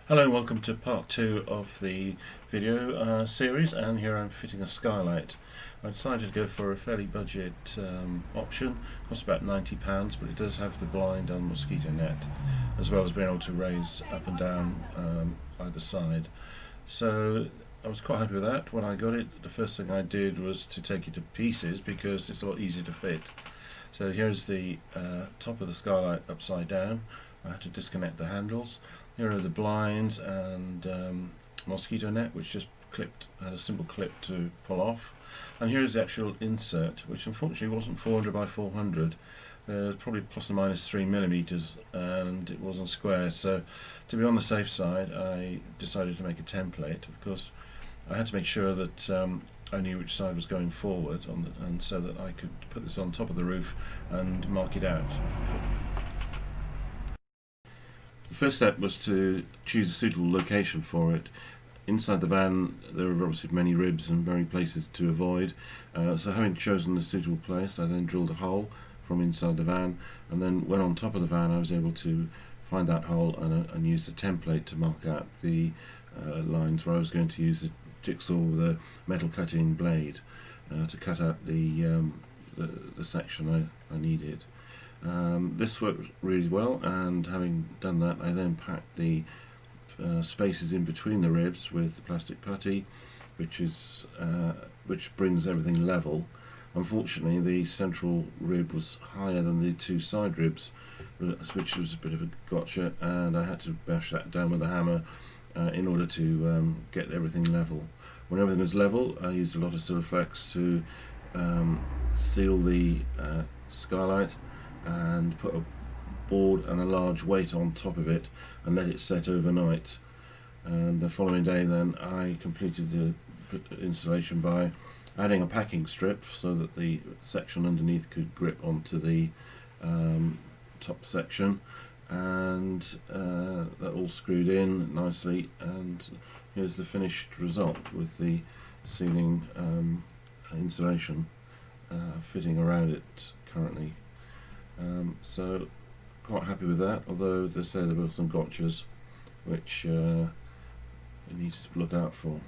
Hello and welcome to part 2 of the video series, and here I'm fitting a skylight. I decided to go for a fairly budget option. It costs about £90, but it does have the blind and mosquito net, as well as being able to raise up and down either side. So I was quite happy with that. When I got it, the first thing I did was to take it to pieces because it's a lot easier to fit. So here's the top of the skylight upside down. I had to disconnect the handles. Here are the blinds and mosquito net, which just had a simple clip to pull off. And here's the actual insert, which unfortunately wasn't 400 by 400. Probably plus or minus 3 millimeters, and it wasn't square. So to be on the safe side, I decided to make a template. Of course, I had to make sure that I knew which side was going forward, and so that I could put this on top of the roof and mark it out. The first step was to choose a suitable location for it. Inside the van there were obviously many ribs and many places to avoid, so having chosen the suitable place, I then drilled a hole from inside the van, and then when on top of the van I was able to find that hole and use the template to mark out the lines where I was going to use the jigsaw with a metal cutting blade to cut out the section I needed. This worked really well, and having done that, I then packed the spaces in between the ribs with the plastic putty, which brings everything level. Unfortunately, the central rib was higher than the two side ribs, which was a bit of a gotcha, and I had to bash that down with a hammer in order to get everything level. When everything was level, I used a lot of Silverflex to seal the skylight, and put a board and a large weight on top of it and let it set overnight. And the following day then I completed the installation by adding a packing strip so that the section underneath could grip onto the top section, and that all screwed in nicely, and here's the finished result with the ceiling insulation fitting around it currently. So quite happy with that, although they say there were some gotchas which you need to look out for.